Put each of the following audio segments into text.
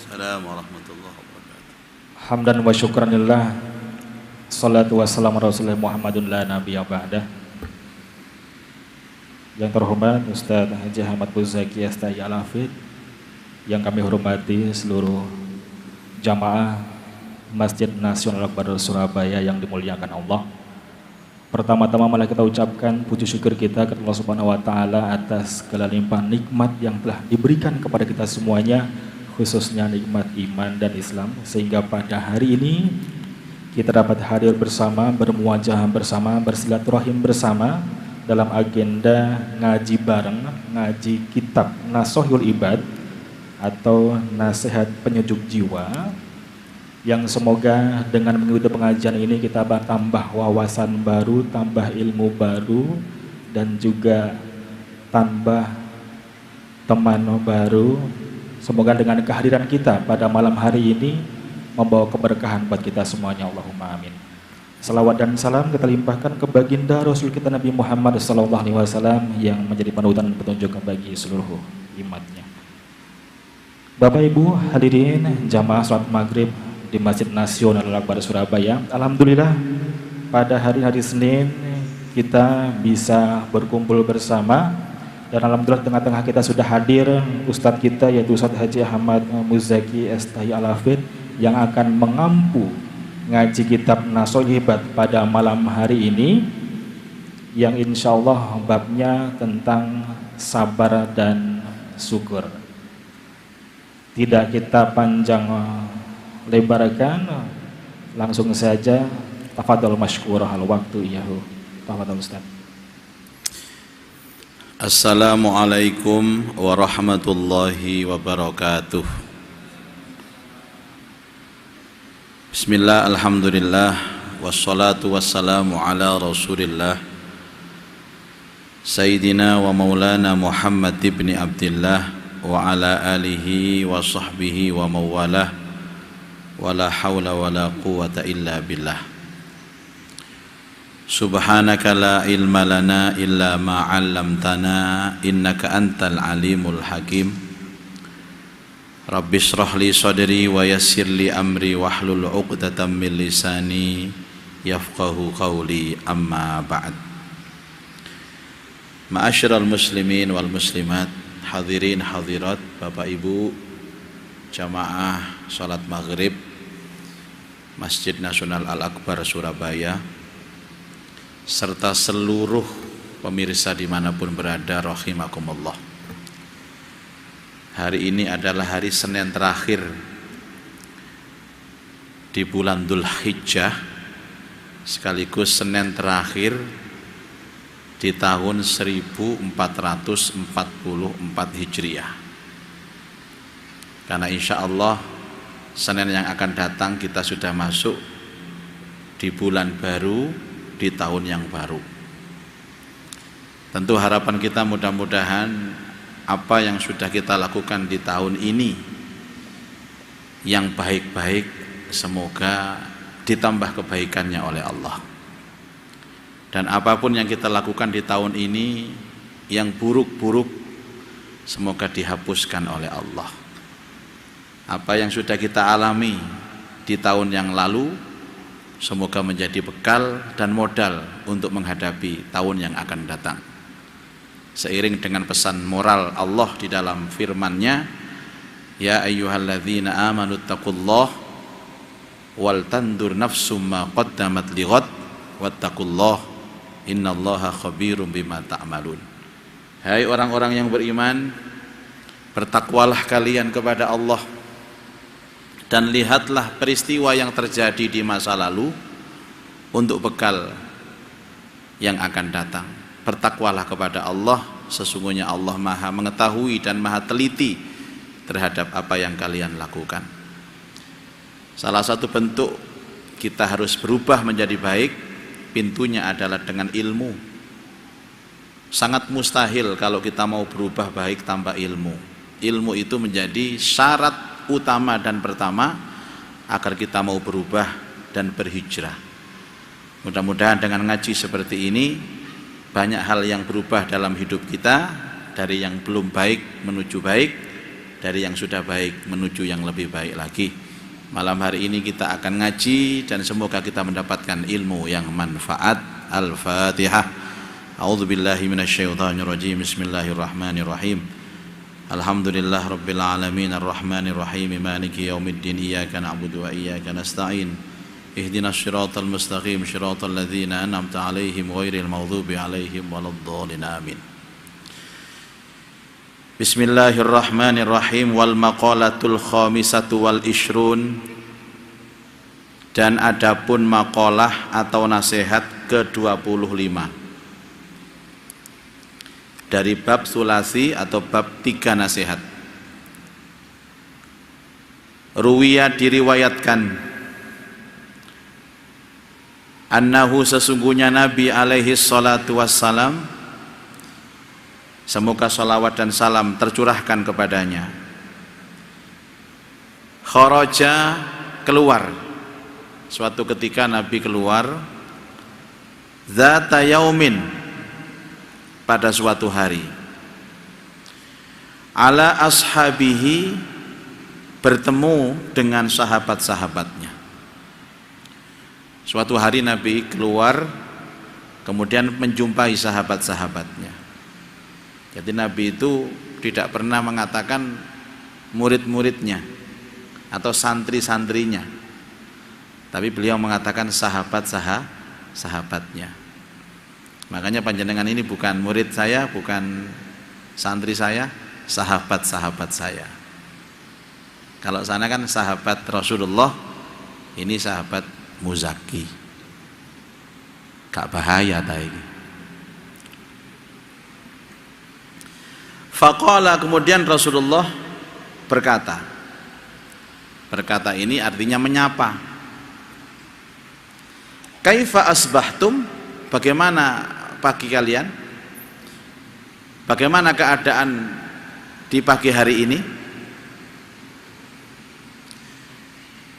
Waalaikumsalam warahmatullahi wabarakatuh. Hamdan wa syukranillah. Salatu wassalamu Rasulullah Muhammadun la nabiyya ba'dah. Yang terhormat Ustaz Haji Ahmad Muzaki STI Al-Hafidh, yang kami hormati seluruh jamaah Masjid Nasional Al-Akbar Surabaya yang dimuliakan Allah. Pertama-tama malah kita ucapkan puji syukur kita kepada Allah Subhanahu wa taala atas segala limpahan nikmat yang telah diberikan kepada kita semuanya, khususnya nikmat iman dan Islam, sehingga pada hari ini kita dapat hadir bersama, bermuajah bersama, bersilaturahim bersama dalam agenda ngaji bareng, ngaji kitab Nashahul Ibad atau nasihat penyejuk jiwa, yang semoga dengan mengikuti pengajian ini kita tambah wawasan baru, tambah ilmu baru, dan juga tambah teman baru. Semoga dengan kehadiran kita pada malam hari ini membawa keberkahan buat kita semuanya. Allahumma amin. Salawat dan salam kita limpahkan ke baginda Rasul kita Nabi Muhammad SAW yang menjadi panutan dan petunjuk bagi seluruh umatnya. Bapak Ibu hadirin jamaah salat maghrib di Masjid Nasional Al-Akbar Surabaya. Alhamdulillah pada hari-hari Senin kita bisa berkumpul bersama. Dan alhamdulillah tengah-tengah kita sudah hadir Ustadz kita, yaitu Ustadz Haji Ahmad Muzaki STI Al-Hafidh, yang akan mengampu ngaji kitab Nashahul Ibad pada malam hari ini, yang insya Allah babnya tentang sabar dan syukur. Tidak kita panjang lebarkan, langsung saja tafadhol masykurah al-waktu iyahu. Tafadhol Ustaz. Assalamualaikum warahmatullahi wabarakatuh. Bismillah, alhamdulillah, wassalatu wassalamu ala rasulillah Sayyidina wa maulana Muhammad ibn Abdillah wa ala alihi wa sahbihi wa mawalah, wa la hawla wa la quwata illa billah. Subhanaka la ilma lana illa ma 'allamtana innaka antal alimul hakim. Rabbi shrah li sadri wa yassir li amri wahlul 'uqdatam min lisani yafqahu qawli, amma ba'd. Ma'asyiral muslimin wal muslimat, hadirin hadirat, Bapak Ibu jamaah salat maghrib Masjid Nasional Al-Akbar Surabaya, serta seluruh pemirsa dimanapun berada, rahimakumullah. Hari ini adalah hari Senin terakhir di bulan Dzulhijjah, sekaligus Senin terakhir di tahun 1444 Hijriah. Karena insya Allah Senin yang akan datang kita sudah masuk di bulan baru, di tahun yang baru. Tentu harapan kita mudah-mudahan apa yang sudah kita lakukan di tahun ini yang baik-baik semoga ditambah kebaikannya oleh Allah. Dan apapun yang kita lakukan di tahun ini yang buruk-buruk semoga dihapuskan oleh Allah. Apa yang sudah kita alami di tahun yang lalu semoga menjadi bekal dan modal untuk menghadapi tahun yang akan datang. Seiring dengan pesan moral Allah di dalam firman-Nya, ya ayyuhalladzina amanu taqullaha wal tandur nafsum ma qaddamat lighad wattaqullaha innallaha khabirum bima ta'malun. Hai orang-orang yang beriman, bertakwalah kalian kepada Allah dan lihatlah peristiwa yang terjadi di masa lalu untuk bekal yang akan datang. Bertakwalah kepada Allah, sesungguhnya Allah Maha mengetahui dan Maha teliti terhadap apa yang kalian lakukan. Salah satu bentuk kita harus berubah menjadi baik, pintunya adalah dengan ilmu. Sangat mustahil kalau kita mau berubah baik tanpa ilmu. Ilmu itu menjadi syarat utama dan pertama agar kita mau berubah dan berhijrah. Mudah-mudahan dengan ngaji seperti ini banyak hal yang berubah dalam hidup kita, dari yang belum baik menuju baik, dari yang sudah baik menuju yang lebih baik lagi. Malam hari ini kita akan ngaji dan semoga kita mendapatkan ilmu yang manfaat. Al-Fatihah. A'udzubillahi minasyaitonirrajim. Bismillahirrahmanirrahim. Alhamdulillah rabbil alamin arrahmanir rahim maliki yaumiddin iyyaka na'budu wa iyyaka nasta'in ihdinas siratal mustaqim siratal ladzina an'amta 'alaihim ghairil maghdubi 'alaihim waladdallin amin. Bismillahirrahmanirrahim. Wal maqalatul khamisatu wal ishrun, dan adapun maqalah atau nasihat ke-25 dari bab sulasi atau bab 3 nasihat. Ruwiya, diriwayatkan, annahu, sesungguhnya Nabi alaihi salatu wassalam, semoga salawat dan salam tercurahkan kepadanya, kharaja, keluar. Suatu ketika Nabi keluar, dzata yaumin, pada suatu hari, ala ashabihi, bertemu dengan sahabat-sahabatnya. Suatu hari Nabi keluar, kemudian menjumpai sahabat-sahabatnya. Jadi Nabi itu tidak pernah mengatakan murid-muridnya atau santri-santrinya, tapi beliau mengatakan sahabat-sahabatnya. Makanya panjenengan ini bukan murid saya, bukan santri saya, sahabat-sahabat saya. Kalau sana kan sahabat Rasulullah, ini sahabat Muzaki. Gak bahaya tadi. Faqala, kemudian Rasulullah berkata. Berkata ini artinya menyapa. Kaifa asbahtum? Bagaimana pagi kalian? Bagaimana keadaan di pagi hari ini?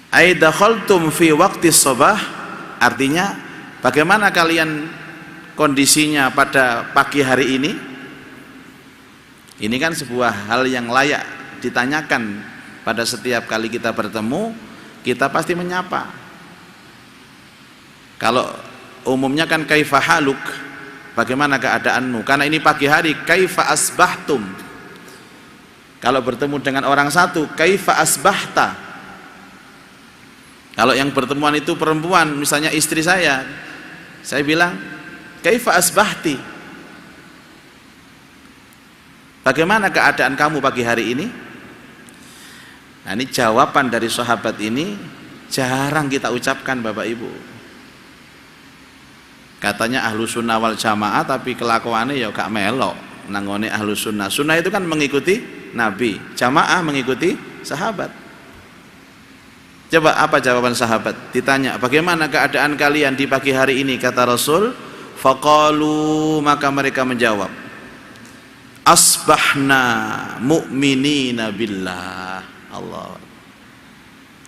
Ai dakhaltum fi waqti shabah, artinya bagaimana kalian kondisinya pada pagi hari ini? Ini kan sebuah hal yang layak ditanyakan pada setiap kali kita bertemu, kita pasti menyapa. Kalau umumnya kan kaifa haluk, bagaimana keadaanmu? Karena ini pagi hari, kaifa asbahtum. Kalau bertemu dengan orang satu, kaifa asbahta. Kalau yang pertemuan itu perempuan, misalnya istri saya bilang kaifa asbahti, bagaimana keadaan kamu pagi hari ini? Nah, ini jawaban dari sahabat ini jarang kita ucapkan Bapak Ibu. Katanya ahlu sunnah wal jamaah, tapi kelakuannya ya gak melok nangone ahlu sunnah. Sunnah itu kan mengikuti Nabi, jamaah mengikuti sahabat. Coba apa jawaban sahabat? Ditanya, bagaimana keadaan kalian di pagi hari ini? Kata Rasul, faqalu, maka mereka menjawab, asbahna mu'minina billah. Allah,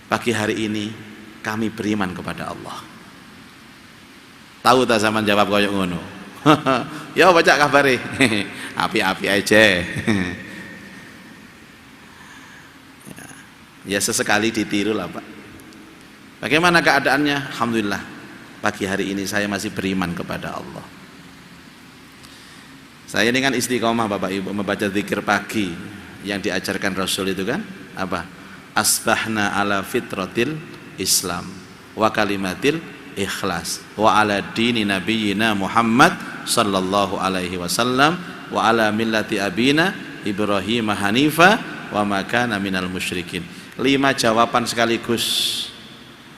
pagi hari ini kami beriman kepada Allah. Tahu tak zaman jawab koyo ngono? Ya baca kabare. Api-api aja. Ya sesekali ditiru lah Pak. Bagaimana keadaannya? Alhamdulillah, pagi hari ini saya masih beriman kepada Allah. Saya ini kan istiqomah Bapak Ibu membaca zikir pagi yang diajarkan Rasul itu kan apa? Asbahna ala fitratil Islam wa kalimatil ikhlas wa ala dini nabiyyina Muhammad sallallahu alaihi wasallam wa ala millati abina Ibrahim hanifa wa ma kana minal musyrikin. 5 jawaban sekaligus.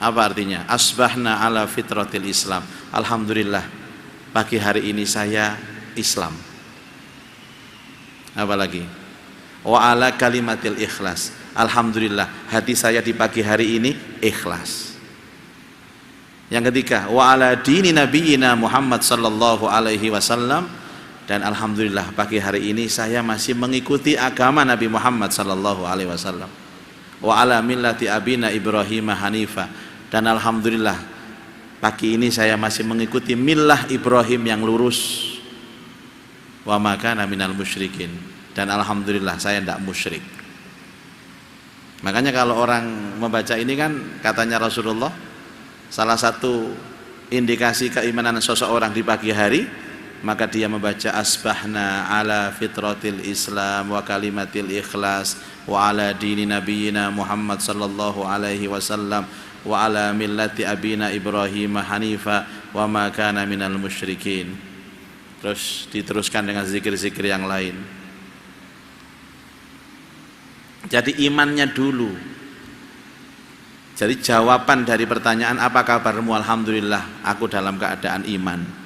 Apa artinya? Asbahna ala fitratil Islam. Alhamdulillah, pagi hari ini saya Islam. Apa lagi? Wa ala kalimatil ikhlas. Alhamdulillah, hati saya di pagi hari ini ikhlas. Yang ketiga, wa ala dini nabiyina Muhammad sallallahu alaihi wasallam, dan alhamdulillah pagi hari ini saya masih mengikuti agama Nabi Muhammad sallallahu alaihi wasallam. Wa ala millati abina Ibrahim hanifa, dan alhamdulillah pagi ini saya masih mengikuti millah Ibrahim yang lurus. Wa ma kana minal musyrikin, dan alhamdulillah saya tidak musyrik. Makanya kalau orang membaca ini kan katanya Rasulullah, salah satu indikasi keimanan seseorang di pagi hari, maka dia membaca asbahna ala fitratil Islam wa kalimatil ikhlas wa ala dini nabiyina Muhammad sallallahu alaihi wasallam wa ala millati abina Ibrahim hanifa wa ma kana minal musyrikin. Terus diteruskan dengan zikir-zikir yang lain. Jadi imannya dulu. Jadi jawaban dari pertanyaan apa kabarmu, alhamdulillah aku dalam keadaan iman.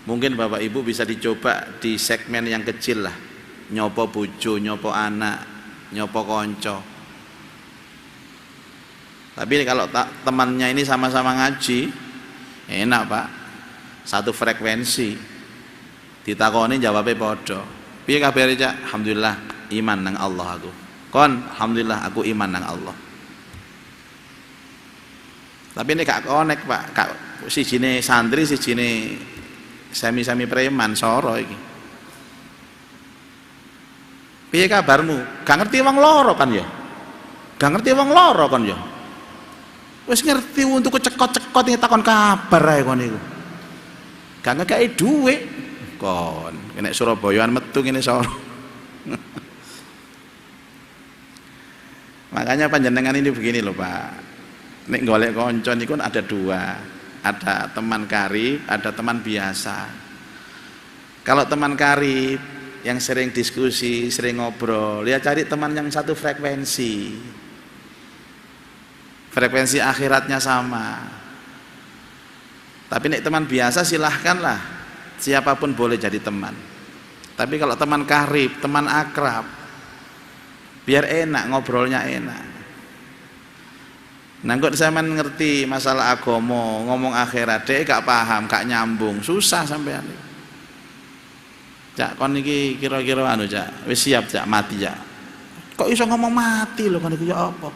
Mungkin Bapak Ibu bisa dicoba di segmen yang kecil lah. Nyopo bojo, nyopo anak, nyopo konco. Tapi kalau temannya ini sama-sama ngaji, enak Pak, satu frekuensi. Ditakoni jawabnya podo. Piye kabare Cak? Alhamdulillah iman nang Allah aku. Kon, alhamdulillah aku iman nang Allah. Tapi ini gak konek Pak, kak sijine santri, sijine semi-semi preman soro iki. Piye kabarmu? Gak ngerti wong loro kan ya? Gak ngerti wong loro kan ya? Wis ngerti untuk kecekot-cekot iki takon kabar ae kon iku. Gak ngekeki dhuwit kon. Nek Surabayaan metu ngene soro. Makanya panjenengan ini begini loh Pak. Nek golek konco niku ada dua. Ada teman karib, ada teman biasa. Kalau teman karib yang sering diskusi, sering ngobrol, ya cari teman yang satu frekuensi. Frekuensi akhiratnya sama. Tapi nek teman biasa silahkanlah, siapapun boleh jadi teman. Tapi kalau teman karib, teman akrab, biar enak ngobrolnya enak. Nah kok sampean ngerti masalah agama, ngomong akhirat, dek gak paham, gak nyambung, susah sampean. Cak kon iki kira-kira anu Cak, wis siap Cak mati Cak. Kok iso ngomong mati lho kon iki ya apa?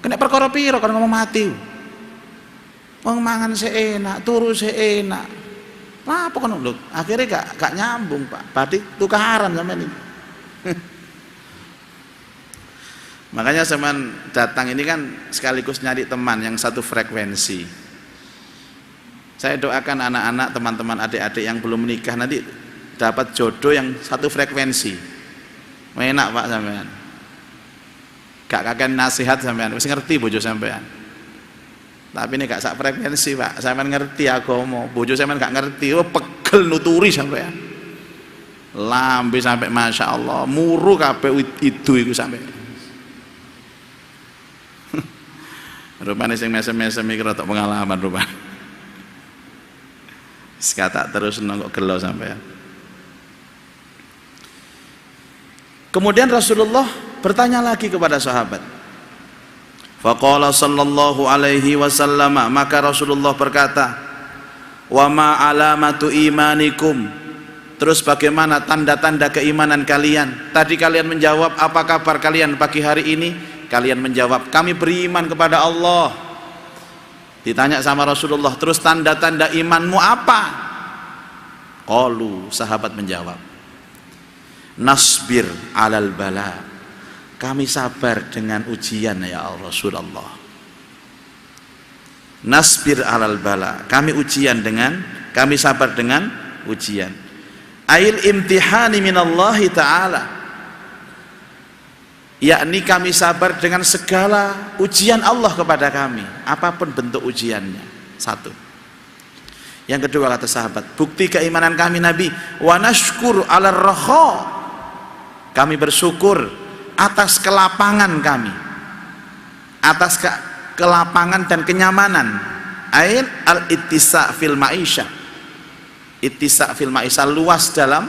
Kena perkara piro kon ngomong mati? Wong mangan seenak, turu seenak. Lah apa kon lho? Akhirnya gak nyambung Pak. Berarti tukaran sampean iki. Makanya zaman datang ini kan sekaligus nyari teman yang satu frekuensi. Saya doakan anak-anak, teman-teman, adik-adik yang belum menikah nanti dapat jodoh yang satu frekuensi. Enak Pak sampean. Gak kakek nasihat sampean, wis ngerti bojo sampean. Tapi ini gak sak frekuensi Pak. Sampean ngerti agama, bojo sampean gak ngerti, oh pegel nuturi sampean. Lambe sampai Masya Allah, muru kabeh itu iku sampean. Rupanya sing mesem-mesem iki rada pengalaman rupanya. Sekata terus nongok gelo sampean. Kemudian Rasulullah bertanya lagi kepada sahabat. Faqala sallallahu alaihi wasallam, maka Rasulullah berkata, "Wa ma alamatu imanikum?" Terus bagaimana tanda-tanda keimanan kalian? Tadi kalian menjawab, apa kabar kalian pagi hari ini? Kalian menjawab, kami beriman kepada Allah. Ditanya sama Rasulullah, terus tanda-tanda imanmu apa? Qalu, sahabat menjawab, nasbir alal bala. Kami sabar dengan ujian ya Rasulullah. Nasbir alal bala. Kami sabar dengan ujian. Ail imtihani minallahi ta'ala. Yakni kami sabar dengan segala ujian Allah kepada kami, apapun bentuk ujiannya. Satu. Yang kedua kata sahabat, bukti keimanan kami Nabi, wa nashkur 'ala ar-raha. Kami bersyukur atas kelapangan kami, atas kelapangan dan kenyamanan. Ain al-ittisa fil ma'isyah. Ittisa fil ma'isyah, luas dalam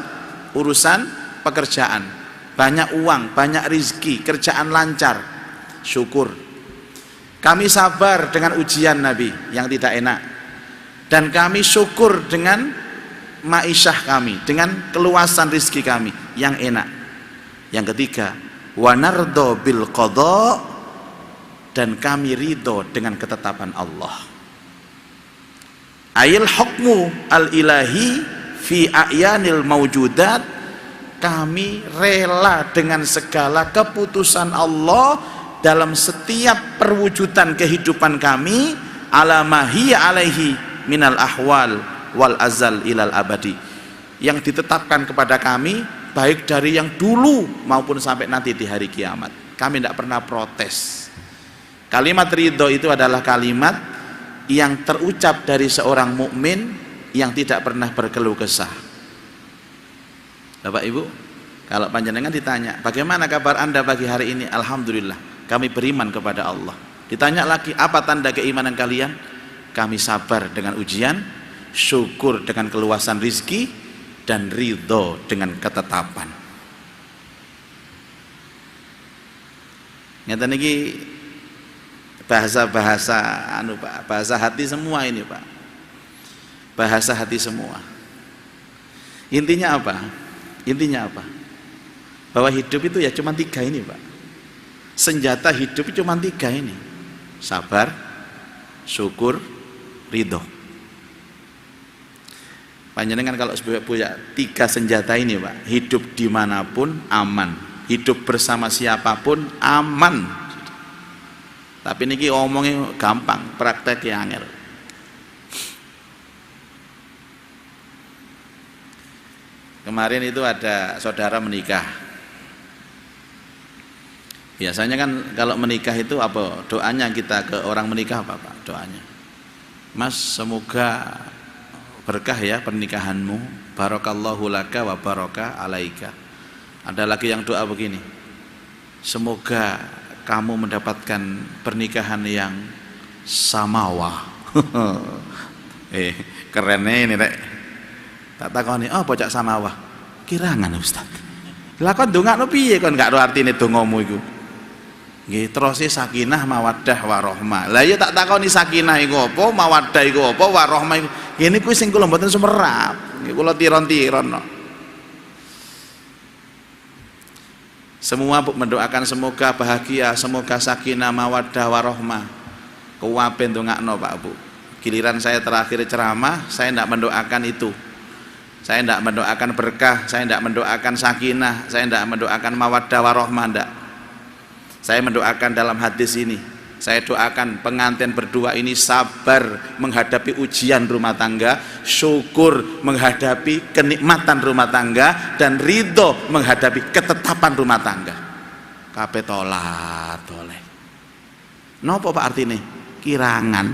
urusan pekerjaan. Banyak uang, banyak rizki, kerjaan lancar, syukur. Kami sabar dengan ujian Nabi yang tidak enak, dan kami syukur dengan ma'isyah kami, dengan keluasan rizki kami yang enak. Yang ketiga, wa nardo bil qada, dan kami ridho dengan ketetapan Allah. Ayil hukmu al ilahi fi a'yanil mawjudat kami rela dengan segala keputusan Allah dalam setiap perwujudan kehidupan kami, ala ma hiya alaihi minal ahwal wal azal ilal abadi, yang ditetapkan kepada kami baik dari yang dulu maupun sampai nanti di hari kiamat. Kami tidak pernah protes. Kalimat ridho itu adalah kalimat yang terucap dari seorang mukmin yang tidak pernah berkeluh kesah. Bapak Ibu, kalau panjenengan ditanya, bagaimana kabar Anda pagi hari ini? Alhamdulillah, kami beriman kepada Allah. Ditanya lagi, apa tanda keimanan kalian? Kami sabar dengan ujian, syukur dengan keluasan rizki, dan ridho dengan ketetapan. Ngeten niki bahasa-bahasa Pak, bahasa hati semua ini Pak. Bahasa hati semua. Intinya apa? Intinya apa? Bahwa hidup itu ya cuma 3 ini Pak. Senjata hidup itu cuma 3 ini. Sabar, syukur, ridho. Panjenengan kalau punya 3 senjata ini Pak, hidup dimanapun aman, hidup bersama siapapun aman. Tapi niki omongnya gampang, prakteknya angel. Kemarin itu ada saudara menikah. Biasanya kan kalau menikah itu apa doanya kita ke orang menikah apa Pak? Doanya, Mas semoga berkah ya pernikahanmu, barakallahu laka wa baraka alaika. Ada lagi yang doa begini, semoga kamu mendapatkan pernikahan yang samawa. Kerennya ini rek. Tak takoni, oh bocah samawa. Kirangan Ustaz. Lah kon ndongakno piye kon gak ro artine dongamu iku? Nggih, terus sakinah mawaddah warahmah. Lah ya tak takoni sakinah iku apa, mawaddah iku apa, warahmah iku. Ngene kuwi sing kula mboten sumerap. Nggih kula tiron-tiron no. Semua mendoakan semoga bahagia, semoga sakinah mawaddah warahmah. Kuwape ndongakno Pak Bu. Giliran saya terakhir ceramah, saya tidak mendoakan itu. Saya tidak mendoakan berkah, saya tidak mendoakan sakinah, saya tidak mendoakan mawaddah warahmah, tidak. Saya mendoakan dalam hadis ini, saya doakan pengantin berdua ini sabar menghadapi ujian rumah tangga, syukur menghadapi kenikmatan rumah tangga, dan ridho menghadapi ketetapan rumah tangga. Kabeh tolat oleh. Nopo Pak artine? Kirangan.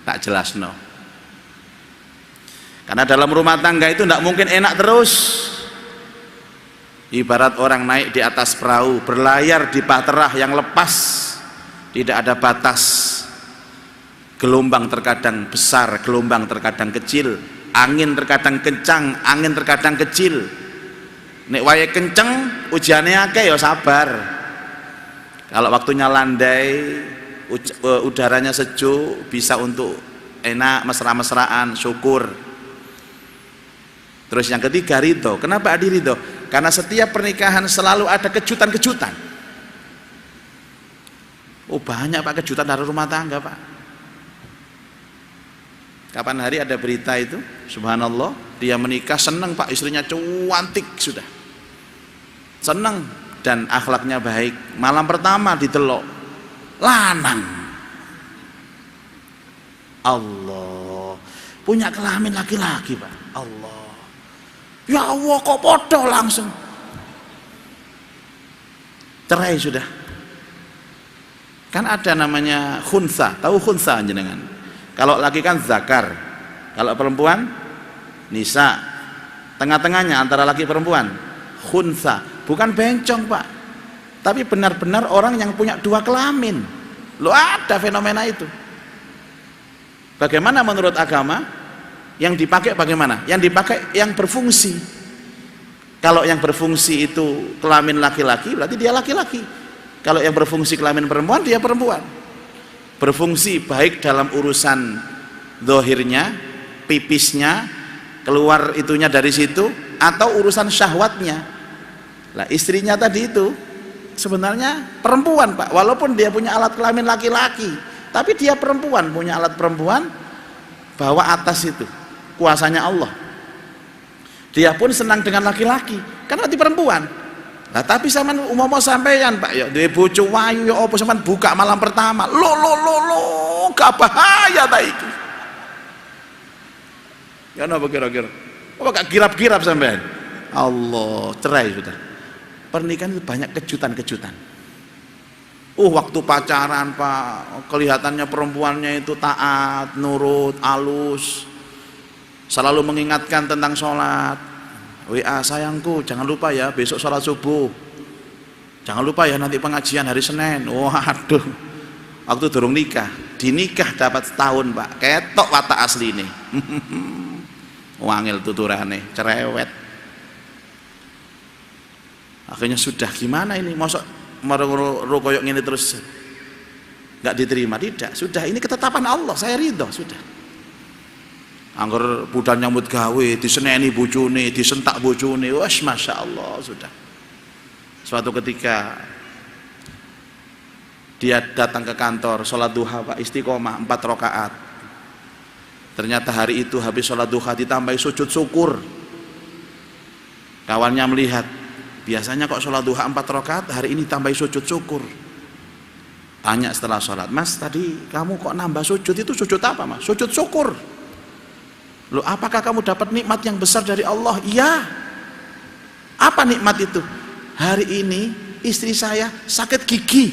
Tak jelas no. Karena dalam rumah tangga itu tidak mungkin enak terus. Ibarat orang naik di atas perahu, berlayar di bahtera yang lepas, tidak ada batas. Gelombang terkadang besar, gelombang terkadang kecil, angin terkadang kencang, angin terkadang kecil. Nek wae kenceng, ujiannya akeh ya sabar. Kalau waktunya landai, udaranya sejuk, bisa untuk enak, mesra-mesraan, syukur. Terus yang ketiga ridho. Kenapa adi ridho? Karena setiap pernikahan selalu ada kejutan-kejutan. Oh banyak Pak kejutan dari rumah tangga Pak. Kapan hari ada berita itu, subhanallah, dia menikah senang Pak, istrinya cantik sudah, senang dan akhlaknya baik. Malam pertama ditelok lanang, Allah, punya kelamin laki-laki Pak. Allah, ya Allah kok podo langsung cerai sudah. Kan ada namanya khunsa, tahu khunsa jenengan? Kalau laki kan zakar, kalau perempuan nisa, tengah-tengahnya antara laki perempuan khunsa, bukan bencong Pak, tapi benar-benar orang yang punya 2 kelamin. Lo ada fenomena itu. Bagaimana menurut agama? Yang dipakai bagaimana? Yang dipakai yang berfungsi. Kalau yang berfungsi itu kelamin laki-laki, berarti dia laki-laki. Kalau yang berfungsi kelamin perempuan, dia perempuan. Berfungsi baik dalam urusan zahirnya, pipisnya, keluar itunya dari situ, atau urusan syahwatnya. Lah istrinya tadi itu sebenarnya perempuan Pak, walaupun dia punya alat kelamin laki-laki, tapi dia perempuan, punya alat perempuan, bahwa atas itu kuasanya Allah. Dia pun senang dengan laki-laki, kan berarti perempuan. Nah, tapi sampean umpama sampean Pak ya duwe bojo wayu ya apa sampean buka malam pertama. Lo gak bahaya ta iki. Ya napa kira-kira? Apa gak kirap-kirap sampean? Allah, cerai sudah. Pernikahan itu banyak kejutan-kejutan. Waktu pacaran Pak, kelihatannya perempuannya itu taat, nurut, halus, selalu mengingatkan tentang sholat. WA sayangku, jangan lupa ya besok sholat subuh. Jangan lupa ya nanti pengajian hari Senin. Waduh, waktu durung nikah, dinikah dapat setahun Pak, ketok watak asli ini. Wangil tuturane, cerewet. Akhirnya sudah gimana ini, masa marung koyok ini terus nggak diterima? Tidak, sudah ini ketetapan Allah, saya ridho sudah. Angger budal nyambut gawe, diseneni bojone, disentak bojone, wes masya Allah sudah. Suatu ketika dia datang ke kantor, sholat duha Pak, istiqomah 4 rakaat. Ternyata hari itu habis sholat duha ditambahi sujud syukur. Kawannya melihat, biasanya kok sholat duha 4 rakaat, hari ini tambahi sujud syukur. Tanya setelah sholat, Mas tadi kamu kok nambah sujud, itu sujud apa Mas? Sujud syukur. Loh, apakah kamu dapat nikmat yang besar dari Allah? Iya. Apa nikmat itu? Hari ini istri saya sakit gigi.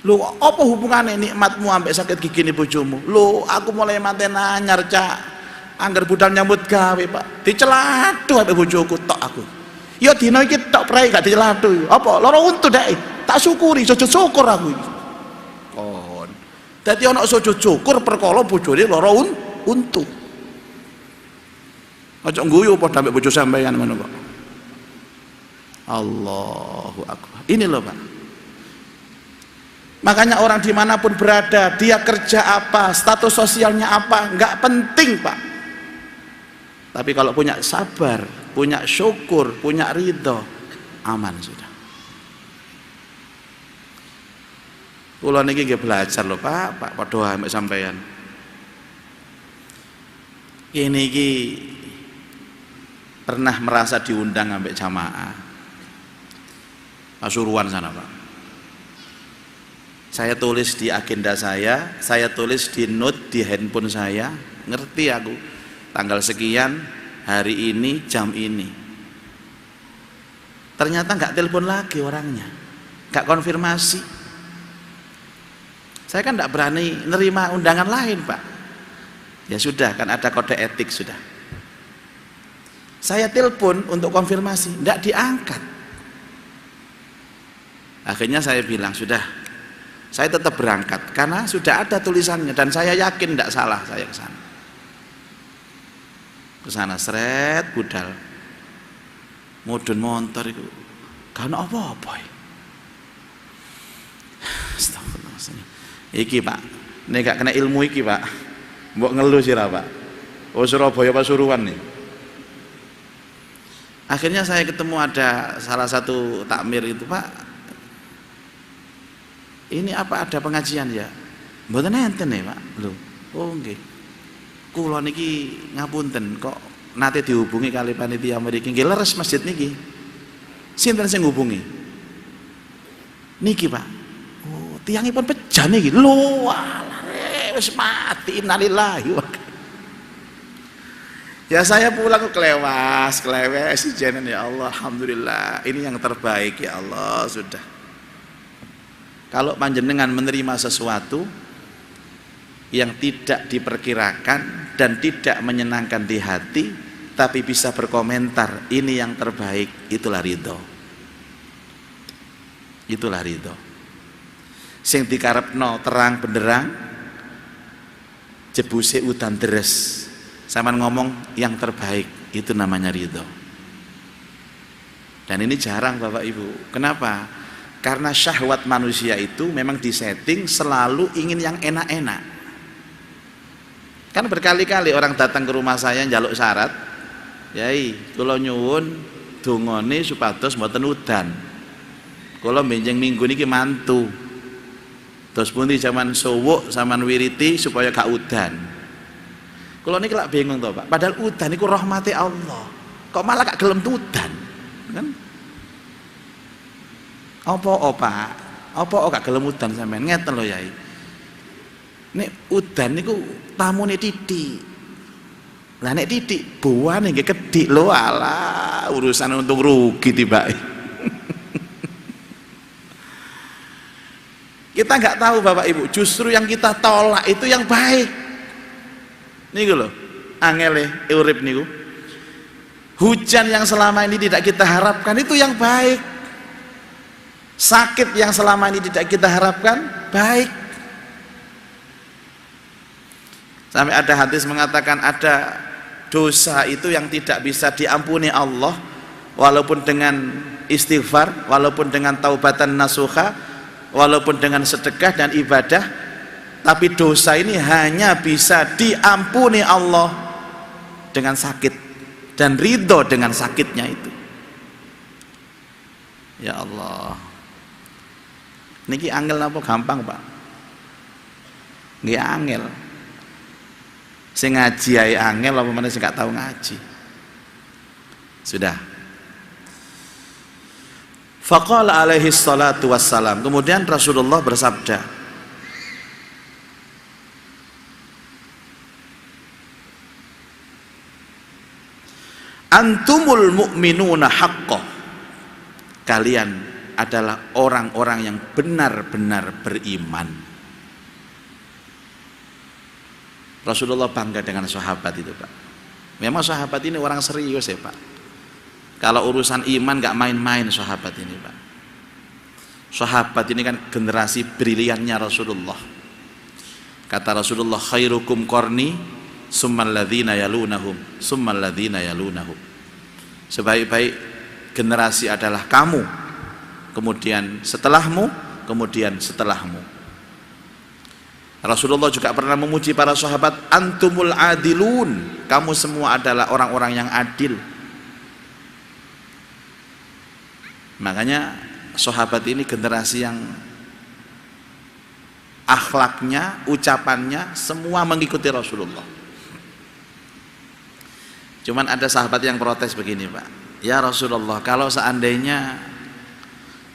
Loh, apa hubungannya nikmatmu sampai sakit gigi ini bojomu? Loh, aku mulai mati nanyar Cak. Angger budal nyambut gawe Pak, dicelatu sampai bojoku tok aku. Ya dina iki tok prei gak dicelatu. Apa? Loro untu dek. Tak syukuri, sujud syukur aku iki. Kon. Dadi ana sujud syukur perkara bojone loro untu. Aja ngguyu padha ambek bojo sampeyan ngono kok. Allahu Akbar. Ini loh Pak. Makanya orang dimanapun berada, dia kerja apa, status sosialnya apa, nggak penting Pak. Tapi kalau punya sabar, punya syukur, punya ridho, aman sudah. Kula niki nggih belajar loh Pak padha ambek sampeyan. Ini iki pernah merasa diundang ambek jamaah Pasuruan sana Pak. Saya tulis di agenda saya tulis di note di handphone saya, ngerti aku tanggal sekian, hari ini, jam ini. Ternyata nggak telepon lagi orangnya, nggak konfirmasi. Saya kan nggak berani nerima undangan lain Pak. Ya sudah, kan ada kode etik sudah. Saya telepon untuk konfirmasi, nggak diangkat. Akhirnya saya bilang sudah, saya tetap berangkat karena sudah ada tulisannya dan saya yakin tidak salah. Saya ke sana seret budal mudun montor itu karena apa-apa. Astagfirullah. Iki Pak, ini gak kena ilmu iki Pak, mbok ngeluh sira Pak. Oh Surabaya Pasuruan nih. Akhirnya saya ketemu ada salah satu takmir itu, Pak, ini apa ada pengajian ya? Mboten enten ya Pak. Lho, oh nggih. Kula niki ngapunten kok nate dihubungi kali panitia mriki. Nggih leres masjid niki. Sinten sing ngubungi? Niki Pak. Oh, tiyangipun pejah niki. Lho, wis mati innalillahi wa ya saya pulang kelewes jenen ya Allah, alhamdulillah ini yang terbaik ya Allah sudah. Kalau panjenengan menerima sesuatu yang tidak diperkirakan dan tidak menyenangkan di hati tapi bisa berkomentar ini yang terbaik, itulah ridho. Itulah ridho. Sing dikarepno terang benderang jebuse udan deres. Sama ngomong yang terbaik, itu namanya ridho. Dan ini jarang Bapak Ibu. Kenapa? Karena syahwat manusia itu memang disetting selalu ingin yang enak-enak. Kan berkali-kali orang datang ke rumah saya njaluk syarat, Yai, kula nyuwun dongane supados mboten udan. Kula benjing minggu niki mantu. Terus pundi zaman suwuk sampean wiriti supaya gak udan. Kalau niki lak bingung toh Pak. Padahal udan niku rahmati Allah. Kok malah gak gelem udan? Kan? Apa Pak? Apa gak gelem udan sampean? Ngeten lho Yai. Nek udan niku tamune titik. Lah nek titik buane nggih kedik lho, alah urusan untung rugi tibake. Kita nggak tahu Bapak Ibu, justru yang kita tolak itu yang baik. Niku lho, angele urip niku. Hujan yang selama ini tidak kita harapkan itu yang baik. Sakit yang selama ini tidak kita harapkan baik. Sampai ada hadis mengatakan ada dosa itu yang tidak bisa diampuni Allah walaupun dengan istighfar, walaupun dengan taubatan nasuha, walaupun dengan sedekah dan ibadah, tapi dosa ini hanya bisa diampuni Allah dengan sakit dan ridho dengan sakitnya itu. Ya Allah, niki angel apa gampang Pak? Nggih angel. Sing ngaji ae angel apa meneh sing gak tau ngaji. Sudah. Faqala alaihi salatu wassalam. Kemudian Rasulullah bersabda, antumul mu'minuna haqqo. Kalian adalah orang-orang yang benar-benar beriman. Rasulullah bangga dengan sahabat itu Pak. Memang sahabat ini orang serius ya Pak. Kalau urusan iman gak main-main sahabat ini Pak. Sahabat ini kan generasi briliannya Rasulullah. Kata Rasulullah, khairukum qarni summal ladzina yalunahum summal ladzina yalunahum. Sebaik-baik generasi adalah kamu, kemudian setelahmu, kemudian setelahmu. Rasulullah juga pernah memuji para sahabat, antumul adilun, kamu semua adalah orang-orang yang adil. Makanya sahabat ini generasi yang akhlaknya, ucapannya semua mengikuti Rasulullah. Cuman ada sahabat yang protes begini Pak, ya Rasulullah, kalau seandainya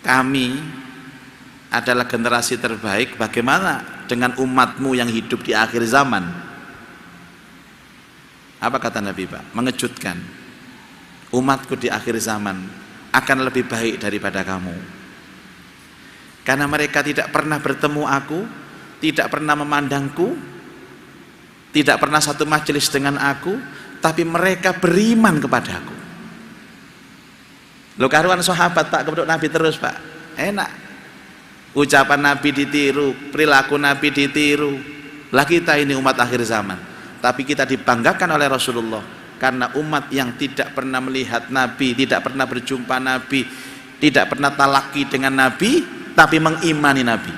kami adalah generasi terbaik, bagaimana dengan umatmu yang hidup di akhir zaman? Apa kata Nabi Pak? Mengejutkan. Umatku di akhir zaman akan lebih baik daripada kamu, karena mereka tidak pernah bertemu aku, tidak pernah memandangku, tidak pernah satu majelis dengan aku, tapi mereka beriman kepadaku. Lo karuan sahabat Pak kepada Nabi terus Pak, enak. Ucapan Nabi ditiru, perilaku Nabi ditiru. Lah kita ini umat akhir zaman, tapi kita dibanggakan oleh Rasulullah karena umat yang tidak pernah melihat Nabi, tidak pernah berjumpa Nabi, tidak pernah talaki dengan Nabi, tapi mengimani Nabi.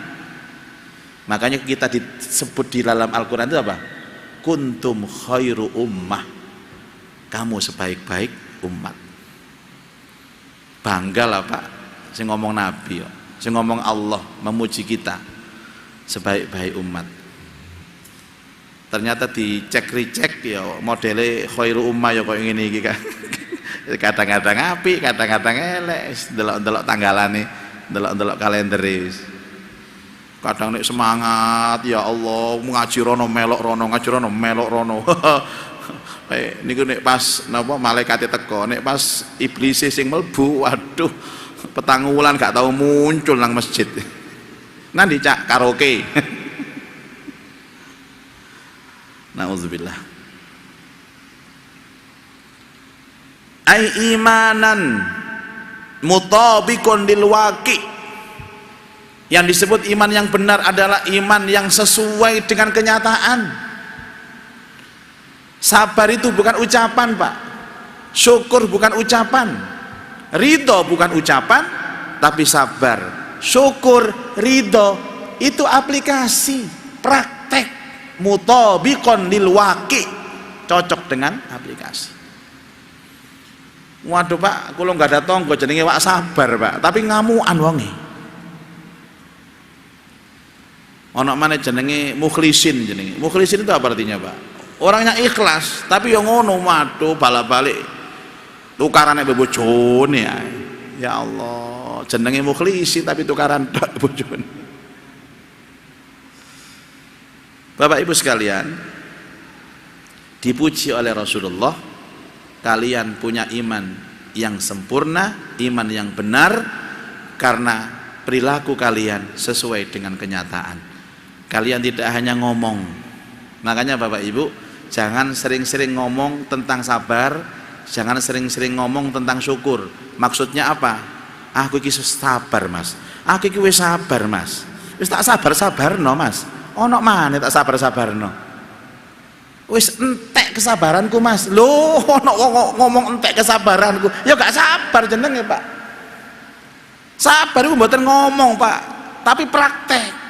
Makanya kita disebut di dalam Al-Quran itu apa? Kuntum khairu ummah, kamu sebaik-baik umat. Banggalah Pak, saya ngomong Nabi ya. Saya ngomong Allah memuji kita sebaik-baik umat. Ternyata dicek-ricek ya modelnya khairu ummah ya kok ngene iki kan. Kadang-kadang apik, kadang-kadang elek, delok-delok tangalane, delok-delok kalender wis. Kadang nek semangat ya Allah ngaji rono melok rono, ngaji rono melok rono. Niku nek pas napa malaikate teko, nek pas iblis sing mlebu, waduh petang wulan gak tahu muncul nang masjid. Nanti cak karaoke. Nauzubillah. Ai imanan mutabiqun lil waqi. Yang disebut iman yang benar adalah iman yang sesuai dengan kenyataan. Sabar itu bukan ucapan Pak, syukur bukan ucapan, ridho bukan ucapan, tapi sabar, syukur, ridho itu aplikasi, praktek, mutabiqon lil waqi, cocok dengan aplikasi. Waduh Pak, kalau nggak ada tonggo jenenge wak sabar Pak, tapi ngamuan wonge. Ono mana jenenge mukhlisin jenenge. Mukhlisin itu apa artinya Pak? orangnya ikhlas tapi yang ngono waduh bala-balik tukaran mbek bojone ya Allah jenenge mukhlisi tapi tukaran tok bojone. Bapak Ibu sekalian dipuji oleh Rasulullah, kalian punya iman yang sempurna, iman yang benar karena perilaku kalian sesuai dengan kenyataan. Kalian tidak hanya ngomong. Makanya Bapak Ibu jangan sering-sering ngomong tentang sabar, jangan sering-sering ngomong tentang syukur. Maksudnya apa? Aku iki sabar Mas, aku iki wis sabar Mas, wis tak sabar-sabarno Mas, ono maneh tak sabar-sabarno, wis entek kesabaranku Mas. Loh ono ngomong entek kesabaranku, ya gak sabar jenenge Pak. Sabar itu mboten ngomong Pak, tapi praktek.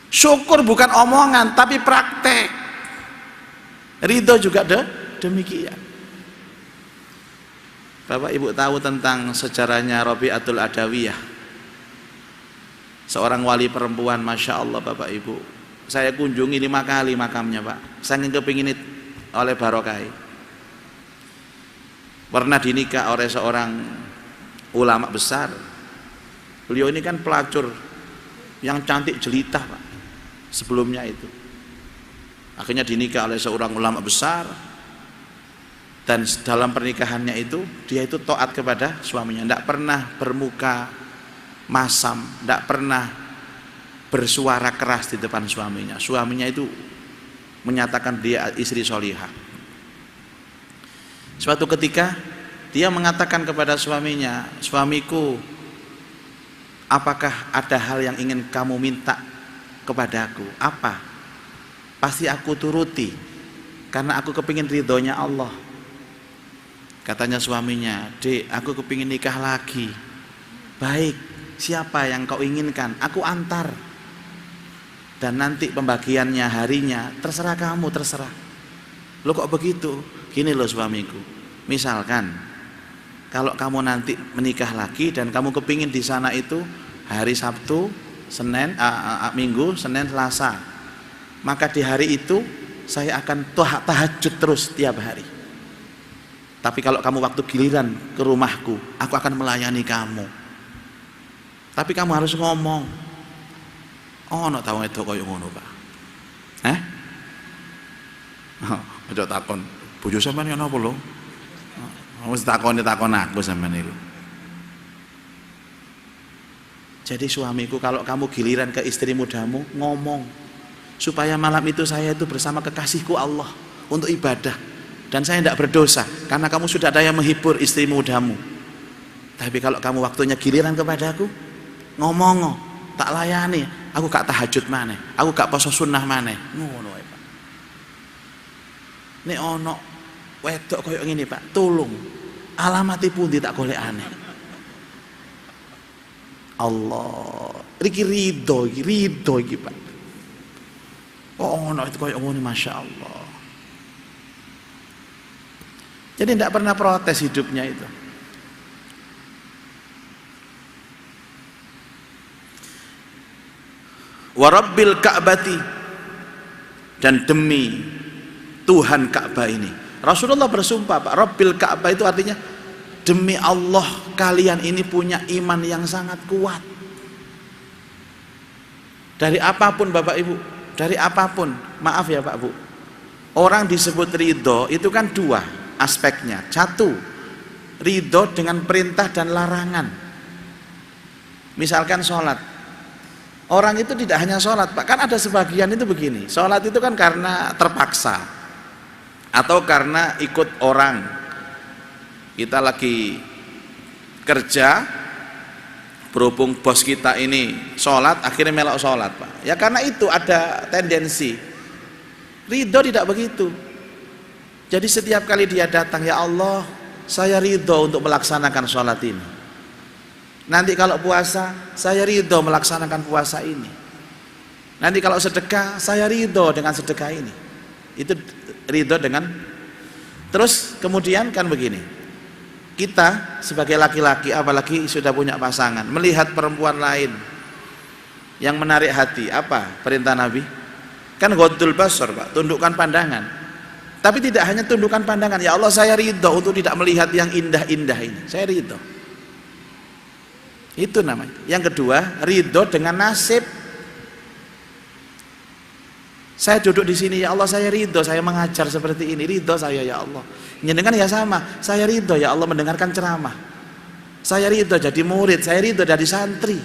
Syukur bukan omongan tapi praktek. Ridho juga demikian. Bapak Ibu tahu tentang sejarahnya Rabi'atul Adawiyah, seorang wali perempuan, Masya Allah Bapak Ibu. Saya kunjungi 5 kali makamnya Pak, saking kepingin oleh barokai. Pernah dinikah oleh seorang ulama besar. Beliau ini kan pelacur yang cantik jelita Pak sebelumnya itu. Akhirnya dinikah oleh seorang ulama besar, dan dalam pernikahannya itu dia itu taat kepada suaminya, tidak pernah bermuka masam, tidak pernah bersuara keras di depan suaminya. Suaminya itu menyatakan dia istri solihah. Suatu ketika dia mengatakan kepada suaminya, suamiku, apakah ada hal yang ingin kamu minta kepadaku? Apa? Pasti aku turuti karena aku kepingin ridhonya Allah. Katanya suaminya, dek, aku kepingin nikah lagi. Baik, siapa yang kau inginkan? Aku antar. Dan nanti pembagiannya harinya terserah kamu, terserah. Lo kok begitu? Gini loh suamiku, misalkan kalau kamu nanti menikah lagi dan kamu kepingin di sana itu hari Sabtu, Senin, Minggu, Senin, Selasa, maka di hari itu saya akan tahajud terus tiap hari. Tapi kalau kamu waktu giliran ke rumahku, aku akan melayani kamu. Tapi kamu harus ngomong. Oh, no tahu itu koyo ngono, Pak. Aja takon, bojo sampean ngono apa lho? Wis takon aku sampean niku. Jadi suamiku, kalau kamu giliran ke istri mudamu, ngomong supaya malam itu saya itu bersama kekasihku Allah untuk ibadah, dan saya tidak berdosa karena kamu sudah ada yang menghibur istri mudamu. Tapi kalau kamu waktunya giliran kepadaku, ngomong, tak layani, aku gak tahajud maneh, aku gak poso sunnah maneh. Ngono wae Pak. Nek ono wedok koyo ngene Pak, tolong alamati pundi tak golekane. Allah, iki ridho iki Pak. Oh no, itu koyo ngono, Masya Allah. Jadi tidak pernah protes hidupnya itu. Warabbil Ka'bati, dan demi Tuhan Ka'bah ini. Rasulullah bersumpah Pak, Rabbil Ka'bah itu artinya demi Allah kalian ini punya iman yang sangat kuat. Dari apapun Bapak Ibu, dari apapun, maaf ya Pak Bu, orang disebut ridho itu kan dua aspeknya. Satu, ridho dengan perintah dan larangan. Misalkan sholat, orang itu tidak hanya sholat Pak, kan ada sebagian itu begini, sholat itu kan karena terpaksa atau karena ikut orang. Kita lagi kerja, berhubung bos kita ini sholat, akhirnya melok sholat Pak, ya karena itu ada tendensi. Ridho tidak begitu. Jadi setiap kali dia datang, ya Allah saya ridho untuk melaksanakan sholat ini. Nanti kalau puasa, saya ridho melaksanakan puasa ini. Nanti kalau sedekah, saya ridho dengan sedekah ini. Itu ridho dengan. Terus kemudian kan begini, kita sebagai laki-laki, apalagi sudah punya pasangan, melihat perempuan lain yang menarik hati, apa perintah Nabi? Kan ghaddul basar, Pak, tundukkan pandangan. Tapi tidak hanya tundukkan pandangan, ya Allah saya ridho untuk tidak melihat yang indah-indah ini. Saya ridho. Itu namanya. Yang kedua, ridho dengan nasib. Saya duduk di sini, ya Allah saya ridho, saya mengajar seperti ini, ridho saya ya Allah. Nyenengan ya sama, saya ridho ya Allah mendengarkan ceramah. Saya ridho jadi murid, saya ridho jadi santri.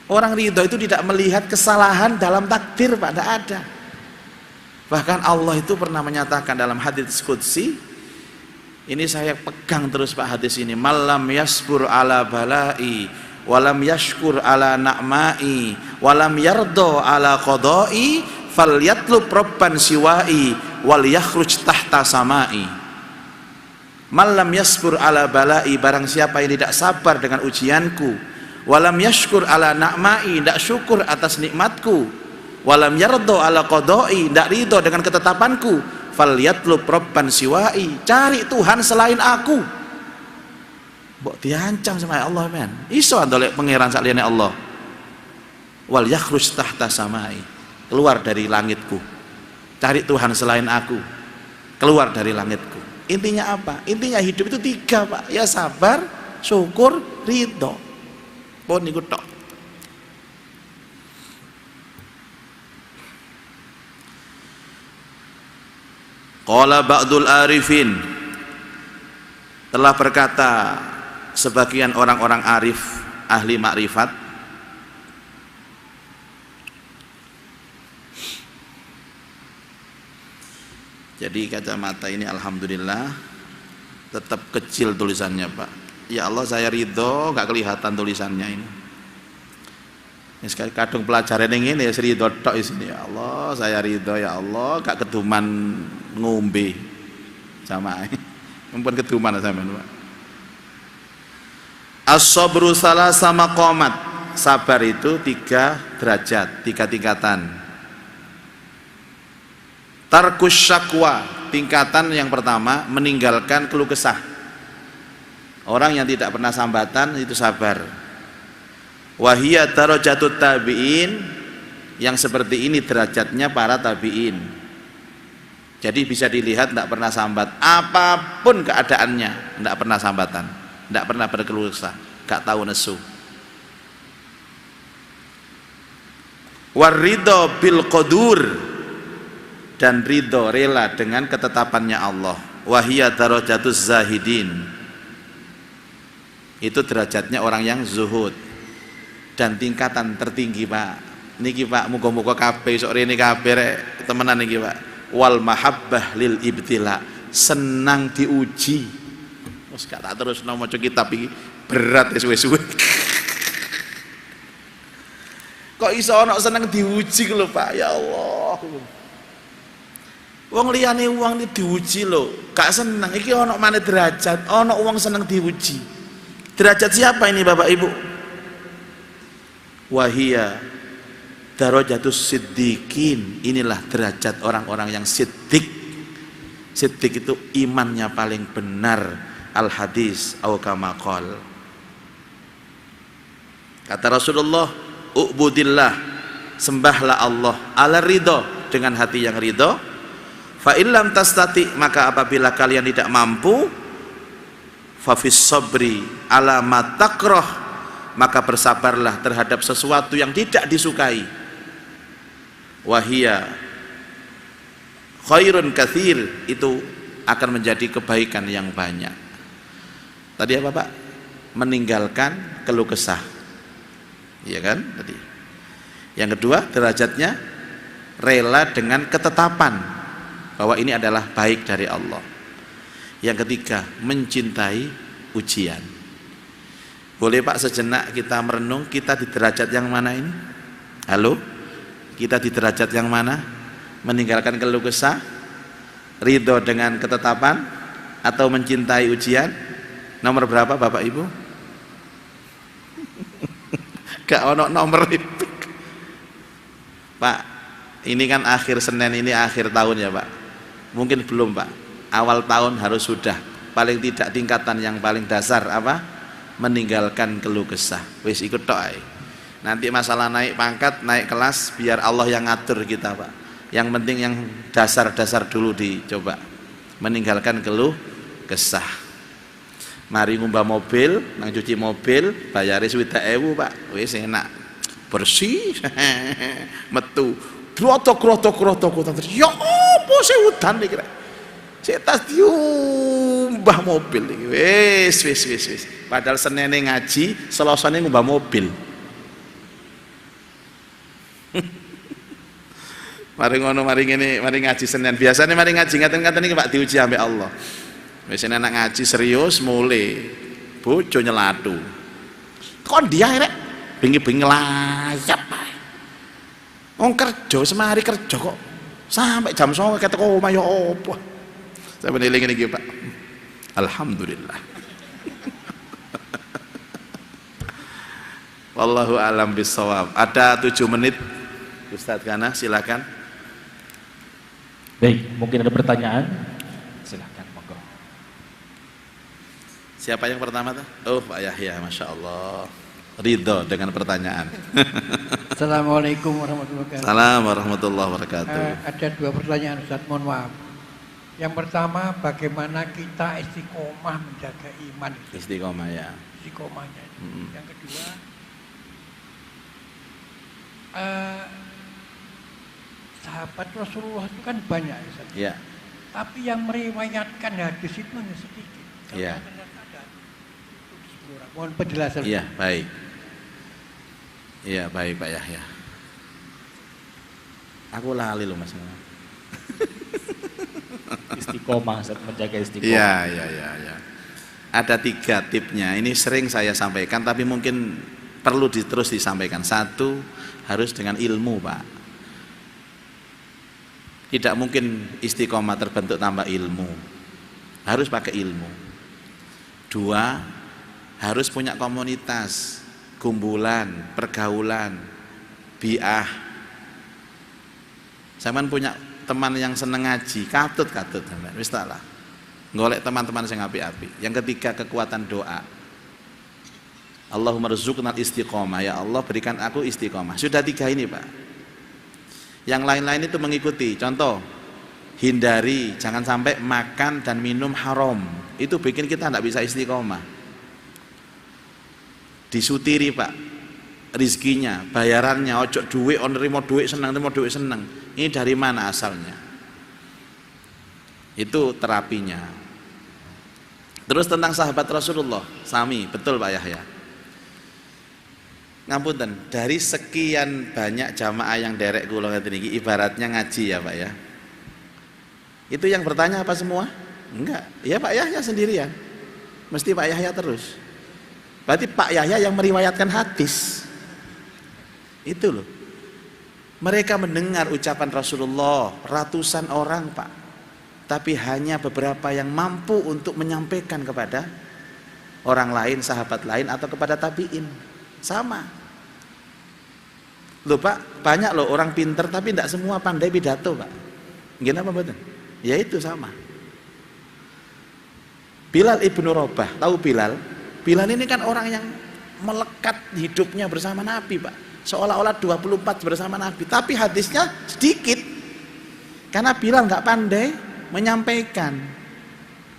Orang ridho itu tidak melihat kesalahan dalam takdir, Pak, tidak ada. Bahkan Allah itu pernah menyatakan dalam hadits qudsi, ini saya pegang terus Pak hadis ini, malam yasbur ala balai walam yashkur ala na'mai walam yardo ala qadai falyatlub rabban siwai wal yakhruj tahta samai. Malam yasbur ala balai, barang siapa yang tidak sabar dengan ujianku, walam yashkur ala na'mai, tidak syukur atas nikmatku, walam yardo ala qadai, tidak ridho dengan ketetapanku, falyatlub rabban siwai, cari Tuhan selain aku. Mbok diancam sama Allah, men. Iso andolek pangeran saliyane Allah. Wal yakhruj tahta samai, keluar dari langitku. Cari Tuhan selain aku, keluar dari langitku. Intinya apa? Intinya hidup itu tiga, Pak. Ya sabar, syukur, ridho. Pun niku tok. Qala ba'dul arifin, telah berkata sebagian orang-orang arif ahli makrifat, jadi kacamata ini alhamdulillah tetap kecil tulisannya, Pak. Ya Allah saya ridho, gak kelihatan tulisannya ini. Ini sekali kadung pelajaran yang ini ya ridho tok isini. Ya Allah saya ridho, ya Allah gak keduman ngombe sama mumpun keduman sampean, Pak. As-sabru salasa maqamat, sabar itu 3 derajat, 3 tingkatan. Tarkus syakwa, tingkatan yang pertama meninggalkan keluh kesah. Orang yang tidak pernah sambatan itu sabar. Wahiyya darajatut tabi'in, yang seperti ini derajatnya para tabi'in. Jadi bisa dilihat tidak pernah sambat, apapun keadaannya tidak pernah sambatan, tidak pernah berkeluh kesah, gak tahu nesu. Waridho bil qadur, dan ridho rela dengan ketetapannya Allah. Wahiyya darajatuz zahidin, itu derajatnya orang yang zuhud. Dan tingkatan tertinggi, Pak, niki Pak, muga-muga kabeh sok rene kabeh temenan niki, Pak. Wal mahabbah lil ibtila, senang diuji. Wes gak tak terus maca kitab iki berat ya suwe-suwe. Kok iso ana seneng diuji lho, Pak, ya Allah. Wong liyane wong iki diuji lho, gak seneng. Iki ana maneh derajat, ana wong seneng diuji. Derajat siapa ini Bapak Ibu? Wahia darajatus siddiqin, inilah derajat orang-orang yang siddiq. Siddiq itu imannya paling benar. Al hadis au kama qol. Kata Rasulullah, ubudillah, sembahlah Allah ala ridho, dengan hati yang ridho. Fa illam tastati, maka apabila kalian tidak mampu, fa fis sabri ala ma takrah, maka bersabarlah terhadap sesuatu yang tidak disukai. Wahia khairun katsir, itu akan menjadi kebaikan yang banyak. Tadi apa, Pak? Meninggalkan keluh kesah, iya kan tadi. Yang kedua derajatnya rela dengan ketetapan bahwa ini adalah baik dari Allah. Yang ketiga mencintai ujian. Boleh Pak sejenak kita merenung, kita di derajat yang mana ini? Halo? Kita di derajat yang mana? Meninggalkan keluh kesah, ridho dengan ketetapan, atau mencintai ujian? Nomor berapa Bapak Ibu? Gak ono nomor itu. Pak, ini kan akhir Senin ini akhir tahun ya Pak. Mungkin belum Pak. Awal tahun harus sudah. Paling tidak tingkatan yang paling dasar apa? Meninggalkan keluh kesah. Wis ikut tok ae. Nanti masalah naik pangkat, naik kelas, biar Allah yang ngatur kita, Pak. Yang penting yang dasar-dasar dulu dicoba. Meninggalkan keluh kesah. Mari ngumbah mobil, nang cuci mobil, bayare 20.000, Pak. Wis enak. Bersih. Metu. Krotok. Ya apa sih udan iki rek? Sik tas diumbah mobil iki. Wis. Padahal Senene ngaji, Selasane ngumbah mobil. Mari ngono, mari ngene, mari ngaji Senin. Biasanya mari ngaji ngaten-ngaten iki Pak diuji ambek Allah. Wis anak ngaji serius mulai bojo nyelatu. Kon dia rek bengi-bengi layap ae. Wong kerja semari kerja kok sampai jam 09.00 ketek omah ya apa. Sampe eling iki Pak. Alhamdulillah. Wallahu alam bisawab. Ada 7 menit. Ustadz Kana silakan. Baik, mungkin ada pertanyaan? Silakan, monggo. Siapa yang pertama tuh? Oh, Pak Yahya, Masya Allah. Ridho dengan pertanyaan. Assalamualaikum warahmatullahi wabarakatuh. Salam warahmatullahi wabarakatuh. Ada 2 pertanyaan Ustaz, mohon maaf. Yang pertama, bagaimana kita istiqomah menjaga iman? Istiqomah ya. Istiqomahnya. Yang kedua, sahabat Rasulullah itu kan banyak Ustaz. Ya. Tapi yang meriwayatkan hadis itu hanya sedikit. Ya. Mohon penjelasan. Iya, baik. Iya, baik Pak Yahya. Aku lali loh Mas. Istiqomah, menjaga istiqomah. Iya. Ada 3 tipnya. Ini sering saya sampaikan, tapi mungkin perlu terus disampaikan. 1, harus dengan ilmu, Pak. Tidak mungkin istiqomah terbentuk tanpa ilmu. Harus pakai ilmu. 2, harus punya komunitas, kumpulan, pergaulan, biah. Zaman punya teman yang seneng ngaji, katut wis tak lah. Golek teman-teman sing apik-apik. Yang ketiga, kekuatan doa. Allahumma rzuqnal istiqomah, ya Allah berikan aku istiqomah. Sudah 3 ini, Pak. Yang lain-lain itu mengikuti. Contoh, hindari jangan sampai makan dan minum haram. Itu bikin kita tidak bisa istiqomah. Disutiri, Pak, rizkinya, bayarannya, ojo duit, nerimo duit senang. Ini dari mana asalnya? Itu terapinya. Terus tentang sahabat Rasulullah, sami, betul Pak Yahya. Ngapunten, dari sekian banyak jamaah yang derek kula ngeten iki ibaratnya ngaji ya Pak ya. Itu yang bertanya apa semua? Enggak, ya Pak Yahya sendirian. Mesti Pak Yahya terus. Berarti Pak Yahya yang meriwayatkan hadis. Itu loh. Mereka mendengar ucapan Rasulullah, ratusan orang, Pak. Tapi hanya beberapa yang mampu untuk menyampaikan kepada orang lain, sahabat lain atau kepada tabi'in. Sama. Loh Pak, banyak loh orang pinter tapi tidak semua pandai pidato, Pak. Gimana apa betul? Ya itu sama. Bilal ibnu Rabah, tahu Bilal? Bilal ini kan orang yang melekat hidupnya bersama Nabi, Pak. Seolah-olah 24 bersama Nabi, tapi hadisnya sedikit. Karena Bilal nggak pandai menyampaikan.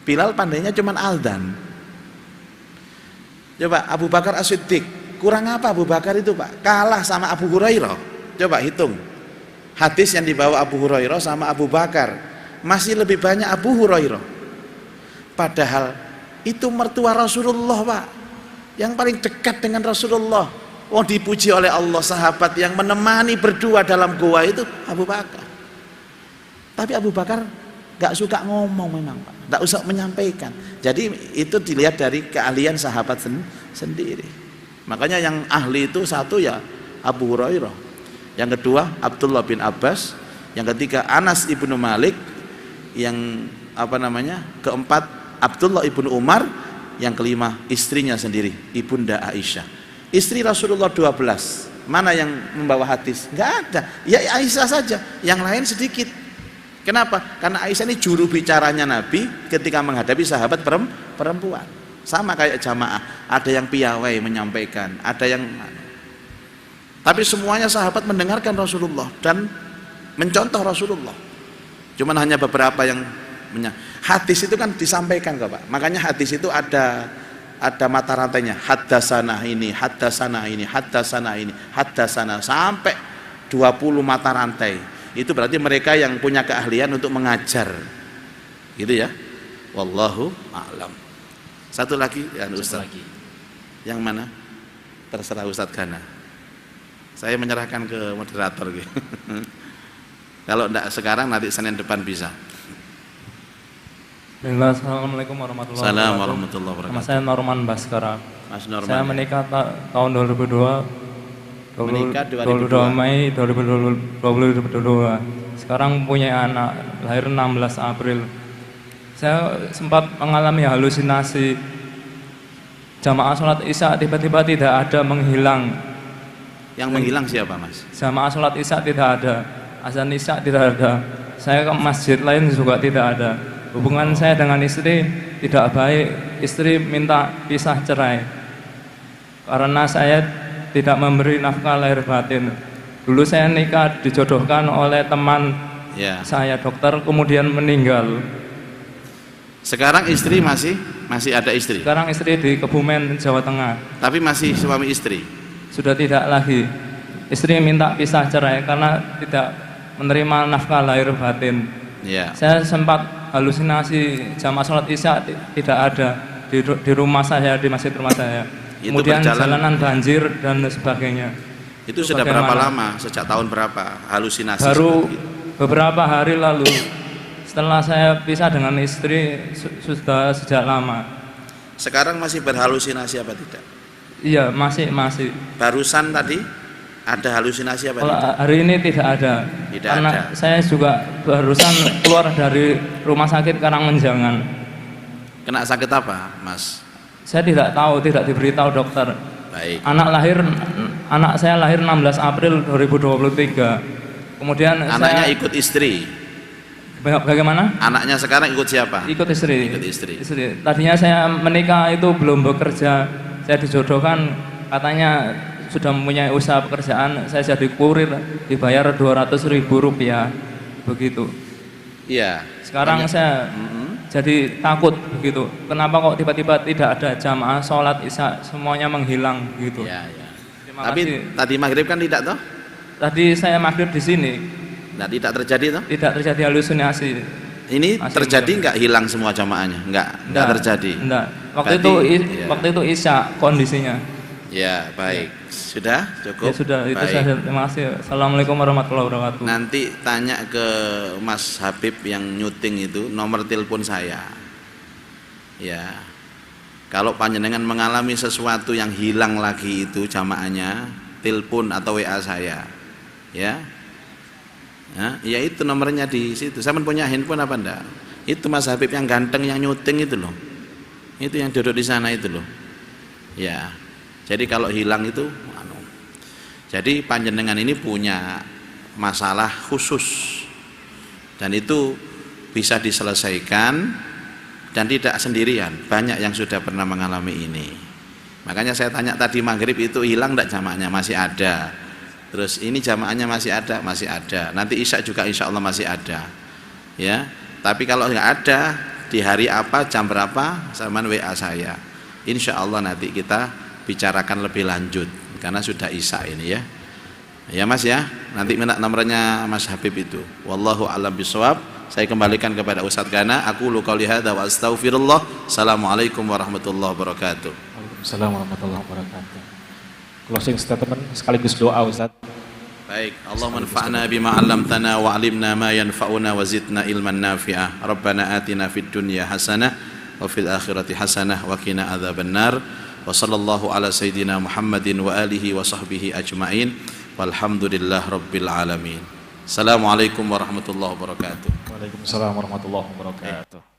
Bilal pandainya cuman aldan. Coba Abu Bakar As-Siddiq, kurang apa Abu Bakar itu, Pak? Kalah sama Abu Hurairah. Coba hitung. Hadis yang dibawa Abu Hurairah sama Abu Bakar masih lebih banyak Abu Hurairah. Padahal itu mertua Rasulullah, Pak. Yang paling dekat dengan Rasulullah. Oh, dipuji oleh Allah, sahabat yang menemani berdua dalam goa itu Abu Bakar. Tapi Abu Bakar gak suka ngomong memang, Pak. Gak usah menyampaikan. Jadi itu dilihat dari keahlian sahabat sendiri. Makanya yang ahli itu satu ya Abu Hurairah. Yang kedua Abdullah bin Abbas. Yang ketiga Anas ibnu Malik. Yang keempat Abdullah ibnu Umar. Yang kelima istrinya sendiri, Ibunda Aisyah. Istri Rasulullah 12. Mana yang membawa hadis? Enggak ada. Ya Aisyah saja. Yang lain sedikit. Kenapa? Karena Aisyah ini juru bicaranya Nabi ketika menghadapi sahabat perempuan. Sama kayak jamaah. Ada yang piawai menyampaikan, ada yang Tapi semuanya sahabat mendengarkan Rasulullah dan mencontoh Rasulullah. Cuman hanya beberapa yang hadis itu kan disampaikan kok Pak. Makanya hadis itu ada mata rantainya. Haddasana ini, haddasana ini, haddasana ini, haddasana sampai 20 mata rantai. Itu berarti mereka yang punya keahlian untuk mengajar. Gitu ya. Wallahu a'lam. Satu lagi ya Ustaz. Yang mana? Terserah Ustaz Gana. Saya menyerahkan ke moderator gitu. Kalau enggak sekarang nanti Senin depan bisa. Assalamualaikum warahmatullahi wabarakatuh. Nama saya Norman Baskara. Mas Norman. Saya menikah tahun 2002. Menikah 22 Mei 2022. Sekarang punya anak, lahir 16 April. Saya sempat mengalami halusinasi. Jamaah sholat Isya tiba-tiba tidak ada, menghilang. Yang menghilang siapa Mas? Jamaah sholat Isya tidak ada, azan Isya tidak ada. Saya ke masjid lain juga tidak ada. Hubungan saya dengan istri tidak baik. Istri minta pisah cerai karena saya tidak memberi nafkah lahir batin. Dulu saya nikah dijodohkan oleh teman saya dokter, kemudian meninggal. Sekarang istri masih ada istri? Sekarang istri di Kebumen, Jawa Tengah. Tapi masih suami istri? Sudah tidak lagi. Istri minta pisah cerai karena tidak menerima nafkah lahir batin. Saya sempat halusinasi, jamaah sholat Isya tidak ada di rumah saya, di masjid rumah saya. Kemudian jalanan banjir dan sebagainya. Itu sudah berapa lama? Sejak tahun berapa halusinasi? Baru beberapa hari lalu. Setelah saya pisah dengan istri sudah sejak lama. Sekarang masih berhalusinasi apa tidak? Iya, masih. Barusan tadi ada halusinasi apa tidak? Hari ini tidak ada. Karena saya juga barusan keluar dari rumah sakit Karangmenjangan. Kena sakit apa, Mas? Saya tidak tahu, tidak diberitahu dokter. Baik. Anak saya lahir 16 April 2023. Kemudian anaknya ikut istri. Bagaimana? Anaknya sekarang ikut siapa? Ikut istri. Ikut istri. Tadinya saya menikah itu belum bekerja. Saya dijodohkan, katanya sudah mempunyai usaha pekerjaan. Saya jadi kurir, dibayar 200.000 rupiah, begitu. Iya. Sekarang saya jadi takut begitu. Kenapa kok tiba-tiba tidak ada jamaah sholat Isya, semuanya menghilang gitu? Iya. Tapi tadi maghrib kan tidak toh? Tadi saya maghrib di sini. Nah, tidak terjadi toh? Tidak terjadi halusinasi. Ini terjadi nggak hilang semua jamaahnya? Nggak terjadi. Enggak. Waktu itu Isya kondisinya. Ya, baik. Sudah cukup. Ya, sudah. Itu saja. Terima kasih. Assalamualaikum warahmatullahi wabarakatuh. Nanti tanya ke Mas Habib yang nyuting itu nomor telepon saya. Ya. Kalau panjenengan mengalami sesuatu yang hilang lagi itu jamaahnya, telepon atau WA saya. Ya. Ya itu nomornya di situ. Saya punya handphone apa enggak? Itu Mas Habib yang ganteng yang nyuting itu loh. Itu yang duduk di sana itu loh. Ya. Jadi kalau hilang itu jadi panjenengan ini punya masalah khusus dan itu bisa diselesaikan dan tidak sendirian. Banyak yang sudah pernah mengalami ini. Makanya saya tanya tadi maghrib itu hilang enggak jamaahnya? Masih ada. Terus ini jamaahnya masih ada, Nanti Isya juga insya Allah masih ada. Ya, tapi kalau nggak ada di hari apa, jam berapa, sama WA saya. Insya Allah nanti kita bicarakan lebih lanjut karena sudah Isya ini ya. Ya Mas ya, nanti minta nomornya Mas Habib itu. Wallahu a'lam bishawab. Saya kembalikan kepada Ustaz Gana. Aku qouli hadza wa astaghfirullah. Assalamualaikum warahmatullahi wabarakatuh. Waalaikumsalam warahmatullahi wabarakatuh. Closing statement sekaligus doa Ustaz. Baik, Allahumma anfa'na bima 'allamtana wa 'allimna ma yanfa'una wa zidna ilman nafi'ah. Rabbana atina fid dunya hasanah wa fil akhirati hasanah wa qina adzabannar. Wa sallallahu ala sayidina Muhammadin wa alihi wa sahbihi ajma'in. Walhamdulillah rabbil alamin. Assalamualaikum warahmatullahi wabarakatuh. Waalaikumsalam warahmatullahi wabarakatuh.